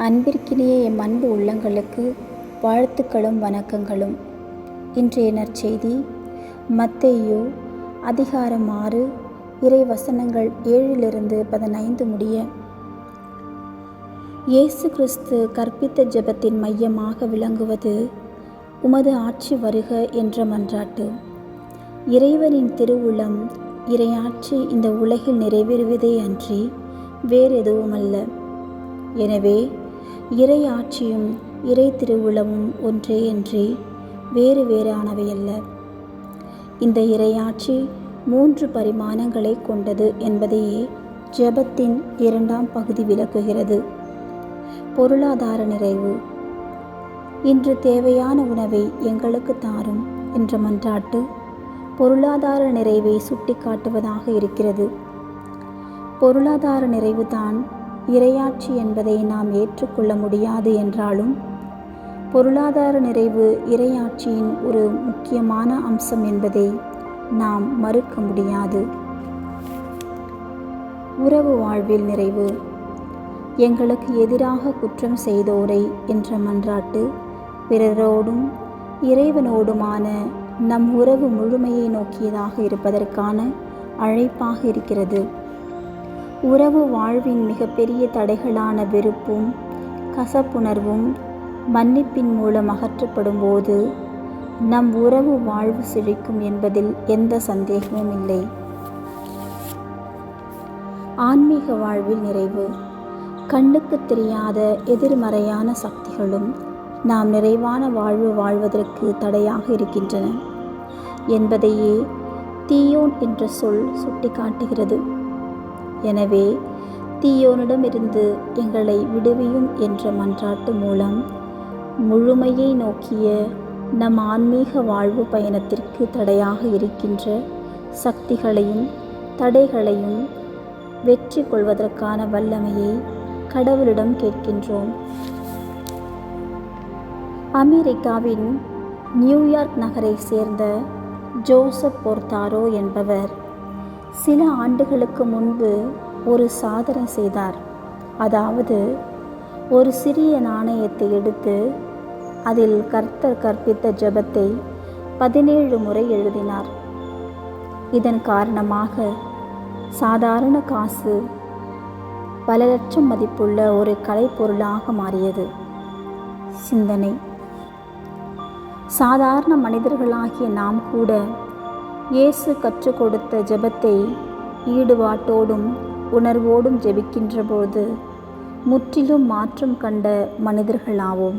அன்பிற்கினிய எம் அன்பு உள்ளங்களுக்கு வாழ்த்துக்களும் வணக்கங்களும். இன்றைய நற்செய்தி மத்தேயு அதிகாரம் 6 இறை வசனங்கள் 7-15 முடிய. இயேசு கிறிஸ்து கற்பித்த ஜெபத்தின் மையமாக விளங்குவது உமது ஆட்சி வருக என்ற மன்றாட்டு. இறைவனின் திருவுளம் இறையாட்சி இந்த உலகில் நிறைவேறுவதே அன்றி வேறெதுவுமல்ல. எனவே இறை ஆட்சியும் இறை திருவுளமும் ஒன்றே அன்றி வேறு வேறானவையல்ல. இந்த இறையாட்சி 3 பரிமாணங்களை கொண்டது என்பதையே ஜெபத்தின் 2ஆம் பகுதி விளக்குகிறது. பொருளாதார நிறைவு. இன்று தேவையான உணவை எங்களுக்கு தாரும் என்ற மன்றாட்டு பொருளாதார நிறைவை சுட்டிக்காட்டுவதாக இருக்கிறது. பொருளாதார நிறைவுதான் இறையாட்சி என்பதை நாம் ஏற்றுக்கொள்ள முடியாது என்றாலும், பொருளாதார நிறைவு இறையாட்சியின் ஒரு முக்கியமான அம்சம் என்பதை நாம் மறுக்க முடியாது. உறவு வாழ்வில் நிறைவு. எங்களுக்கு எதிராக குற்றம் செய்தோரை என்ற மன்றாட்டு பிறரோடும் இறைவனோடுமான நம் உறவு முழுமையை நோக்கியதாக இருப்பதற்கான அழைப்பாக இருக்கிறது. உறவு வாழ்வின் மிகப்பெரிய தடைகளான வெறுப்பும் கசப்புணர்வும் மன்னிப்பின் மூலம் அகற்றப்படும் போது நம் உறவு வாழ்வு செழிக்கும் என்பதில் எந்த சந்தேகமும் இல்லை. ஆன்மீக வாழ்வில் நிறைவு. கண்ணுக்கு தெரியாத எதிர்மறையான சக்திகளும் நாம் நிறைவான வாழ்வு வாழ்வதற்கு தடையாக இருக்கின்றன என்பதையே தீயோன் என்ற சொல் சுட்டிக்காட்டுகிறது. எனவே தீயோனிடமிருந்து எங்களை விடுவியும் என்ற மன்றாட்டு மூலம் முழுமையை நோக்கிய நம் ஆன்மீக வாழ்வு பயணத்திற்கு தடையாக இருக்கின்ற சக்திகளையும் தடைகளையும் வெற்றி கொள்வதற்கான வல்லமையை கடவுளிடம் கேட்கின்றோம். அமெரிக்காவின் நியூயார்க் நகரை சேர்ந்த ஜோசப் போர்த்தாரோ என்பவர் சில ஆண்டுகளுக்கு முன்பு ஒரு சாதனை செய்தார். அதாவது, ஒரு சிறிய நாணயத்தை எடுத்து அதில் கர்த்தர் கற்பித்த ஜெபத்தை 17 முறை எழுதினார். இதன் காரணமாக சாதாரண காசு பல லட்சம் மதிப்புள்ள ஒரு கலைப்பொருளாக மாறியது. சிந்தனை. சாதாரண மனிதர்களாகிய நாம் கூட இயேசு கற்றுக் கொடுத்த ஜெபத்தை ஈடுபாட்டோடும் உணர்வோடும் ஜெபிக்கின்ற போது முற்றிலும் மாற்றம் கண்ட மனிதர்களாவோம்.